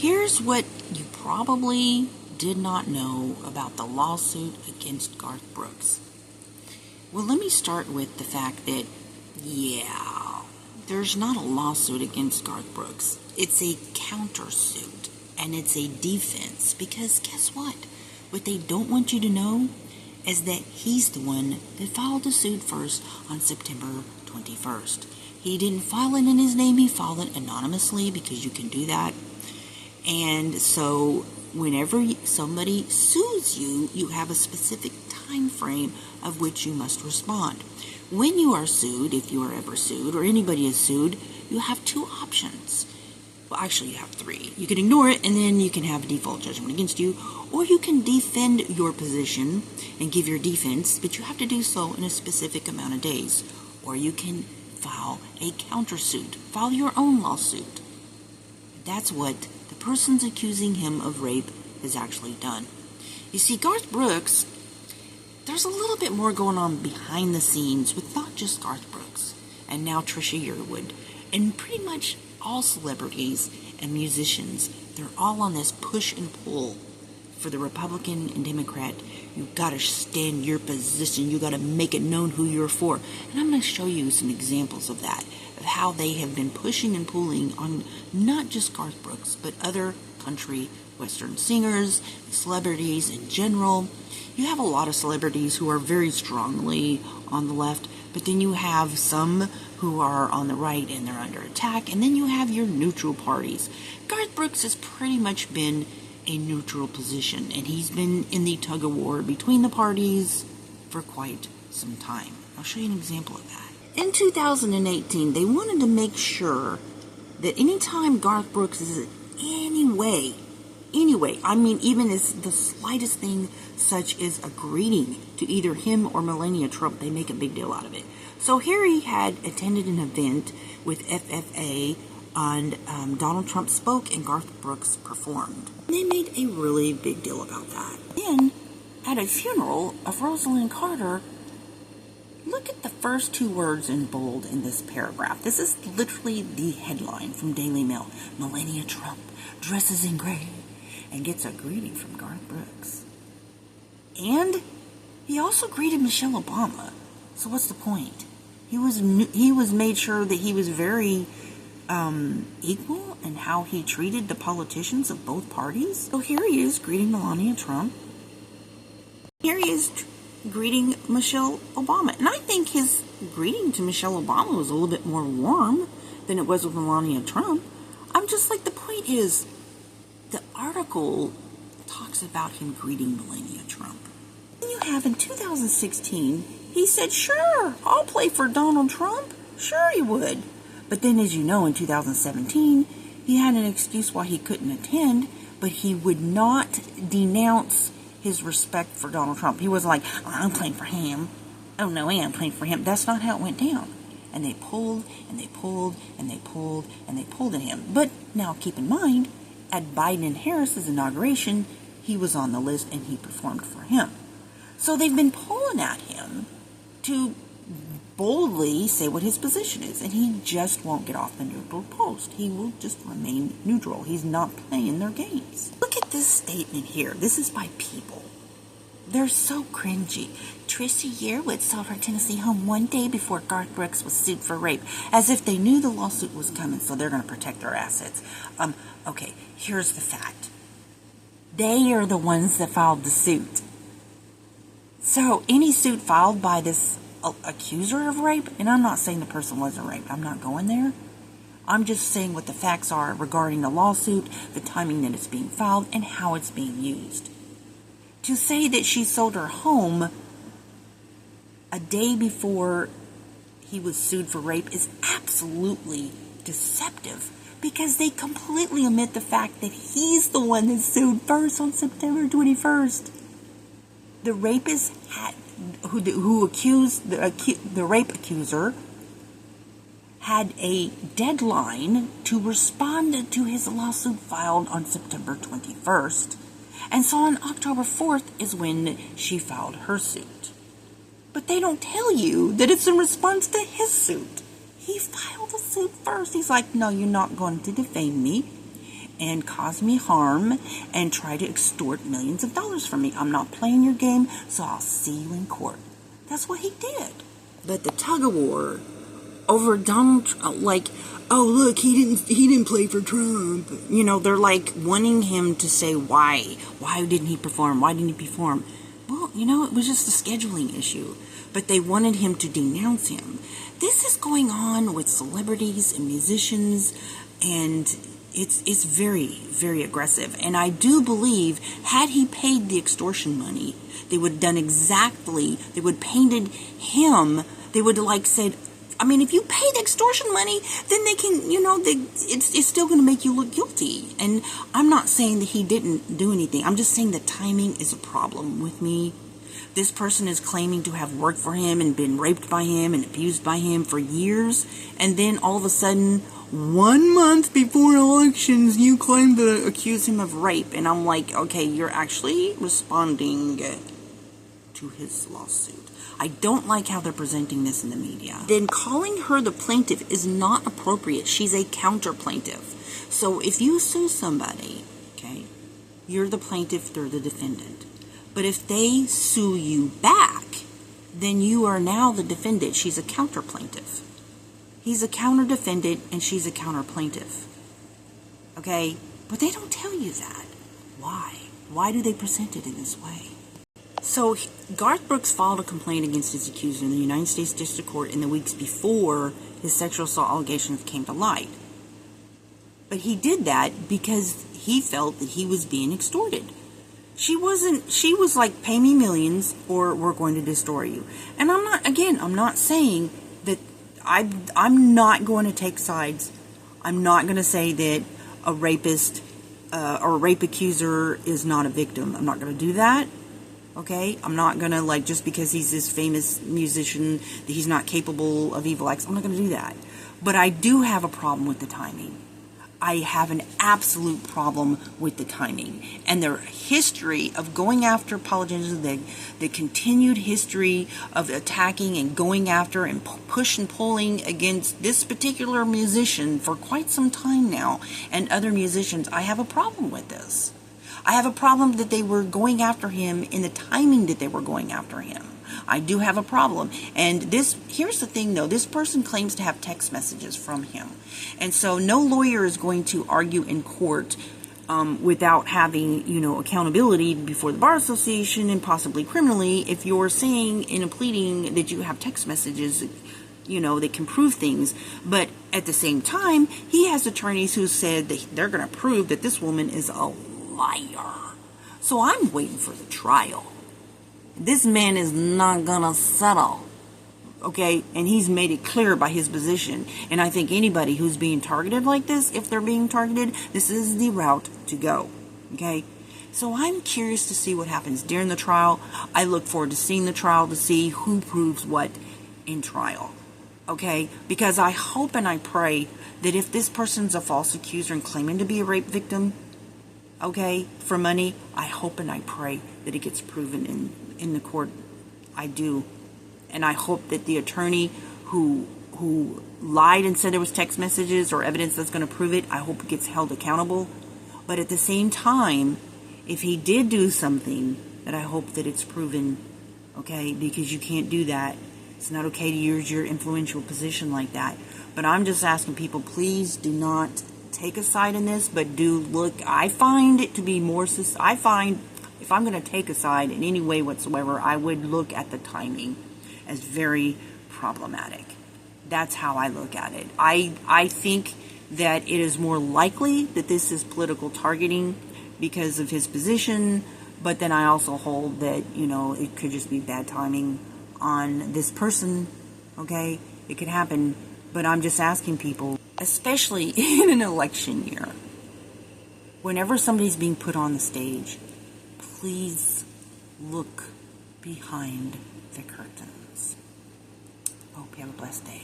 Here's what you probably did not know about the lawsuit against Garth Brooks. Well, let me start with the fact that, there's not a lawsuit against Garth Brooks. It's a countersuit, and it's a defense, because guess what? What they don't want you to know is that he's the one that filed the suit first on September 21st. He didn't file it in his name, he filed it anonymously, because you can do that. And so whenever somebody sues you, you have a specific time frame of which you must respond. When you are sued, if you are ever sued, or anybody is sued, you have two options. Well, actually, you have three. You can ignore it, and then you can have a default judgment against you, or you can defend your position and give your defense, but you have to do so in a specific amount of days. Or you can file a countersuit, file your own lawsuit. That's what the person's accusing him of rape has actually done. You see, Garth Brooks, there's a little bit more going on behind the scenes with not just Garth Brooks, and now Trisha Yearwood, and pretty much all celebrities and musicians. They're all on this push and pull for the Republican and Democrat. You've got to stand your position. You've got to make it known who you're for. And I'm going to show you some examples of that, of how they have been pushing and pulling on not just Garth Brooks, but other country western singers, celebrities in general. You have a lot of celebrities who are very strongly on the left, but then you have some who are on the right and they're under attack, and then you have your neutral parties. Garth Brooks has pretty much been a neutral position, and he's been in the tug-of-war between the parties for quite some time. I'll show you an example of that. In 2018, they wanted to make sure that anytime Garth Brooks is anyway, I mean even as the slightest thing such as a greeting to either him or Melania Trump, they make a big deal out of it. So here he had attended an event with FFA, and Donald Trump spoke and Garth Brooks performed. They made a really big deal about that. Then, at a funeral of Rosalynn Carter, look at the first two words in bold in this paragraph. This is literally the headline from Daily Mail. Melania Trump dresses in gray and gets a greeting from Garth Brooks. And he also greeted Michelle Obama. So what's the point? He was made sure that he was very equal in how he treated the politicians of both parties. So here he is greeting Melania Trump. Here he is greeting Michelle Obama. And I think his greeting to Michelle Obama was a little bit more warm than it was with Melania Trump. I'm just like, the point is, the article talks about him greeting Melania Trump. Then you have in 2016, he said, sure, I'll play for Donald Trump. Sure he would. But then, as you know, in 2017, he had an excuse why he couldn't attend, but he would not denounce his respect for Donald Trump. He was like, oh, I'm playing for him. Oh, no, I'm playing for him. That's not how it went down. And they pulled, and they pulled, and they pulled, and they pulled at him. But now keep in mind, at Biden and Harris's inauguration, he was on the list and he performed for him. So they've been pulling at him to boldly say what his position is, and he just won't get off the neutral post. He will just remain neutral. He's not playing their games. Look at this statement here. This is by People. They're so cringy. Trisha Yearwood sold her Tennessee home one day before Garth Brooks was sued for rape, as if they knew the lawsuit was coming, so they're going to protect their assets. Okay, here's the fact. They are the ones that filed the suit. So any suit filed by this accuser of rape, and I'm not saying the person wasn't raped, I'm not going there. I'm just saying what the facts are regarding the lawsuit, the timing that it's being filed, and how it's being used. To say that she sold her home a day before he was sued for rape is absolutely deceptive, because they completely omit the fact that he's the one that sued first on September 21st. The rapist who accused the rape accuser had a deadline to respond to his lawsuit filed on September 21st. And so on October 4th is when she filed her suit. But they don't tell you that it's in response to his suit. He filed a suit first. He's like, no, you're not going to defame me. and cause me harm and try to extort millions of dollars from me. I'm not playing your game, so I'll see you in court. That's what he did. But the tug of war over Donald Trump, like, oh look, he didn't play for Trump. You know, they're like wanting him to say why didn't he perform? Why didn't he perform? Well, you know, it was just a scheduling issue. But they wanted him to denounce him. This is going on with celebrities and musicians, and it's very, very aggressive. And I do believe, had he paid the extortion money, they would have done exactly, they would have painted him, they would have like said, I mean, if you pay the extortion money, then they can, you know, it's still going to make you look guilty. And I'm not saying that he didn't do anything. I'm just saying that timing is a problem with me. This person is claiming to have worked for him and been raped by him and abused by him for years. And then all of a sudden, 1 month before elections, you claim to accuse him of rape. And I'm like, okay, you're actually responding to his lawsuit. I don't like how they're presenting this in the media. Then calling her the plaintiff is not appropriate. She's a counter plaintiff. So if you sue somebody, okay, you're the plaintiff, they're the defendant. But if they sue you back, then you are now the defendant. She's a counter plaintiff. He's a counter defendant and she's a counter plaintiff. Okay? But they don't tell you that. Why? Why do they present it in this way? So Garth Brooks filed a complaint against his accuser in the United States District Court in the weeks before his sexual assault allegations came to light. But he did that because he felt that he was being extorted. She was like, pay me millions or we're going to destroy you. And I'm not saying that I'm not going to take sides. I'm not going to say that a rapist or a rape accuser is not a victim. I'm not going to do that. Okay? I'm not going to, like, just because he's this famous musician, that he's not capable of evil acts. I'm not going to do that. But I do have a problem with the timing. I have an absolute problem with the timing. And their history of going after politicians, the continued history of attacking and going after and push and pulling against this particular musician for quite some time now, and other musicians, I have a problem with this. I have a problem that they were going after him in the timing that they were going after him. I do have a problem. And here's the thing though, this person claims to have text messages from him. And so no lawyer is going to argue in court without having, you know, accountability before the Bar Association and possibly criminally if you're saying in a pleading that you have text messages, you know, that can prove things. But at the same time, he has attorneys who said that they're going to prove that this woman is a liar. So I'm waiting for the trial. This man is not gonna settle, okay? And he's made it clear by his position. And I think anybody who's being targeted like this, if they're being targeted, this is the route to go, okay? So I'm curious to see what happens during the trial. I look forward to seeing the trial to see who proves what in trial, okay? Because I hope and I pray that if this person's a false accuser and claiming to be a rape victim, okay, for money, I hope and I pray that it gets proven in the court. I do. And I hope that the attorney who lied and said there was text messages or evidence that's going to prove it, I hope it gets held accountable. But at the same time, if he did do something, that I hope that it's proven, okay, because you can't do that. It's not okay to use your influential position like that. But I'm just asking people, please do not take a side in this, but do look. I find it to be more, I find if I'm going to take a side in any way whatsoever, I would look at the timing as very problematic. That's how I look at it. I think that it is more likely that this is political targeting because of his position, but then I also hold that, you know, it could just be bad timing on this person, okay? It could happen, but I'm just asking people, especially in an election year, whenever somebody's being put on the stage, please look behind the curtains. Hope you have a blessed day.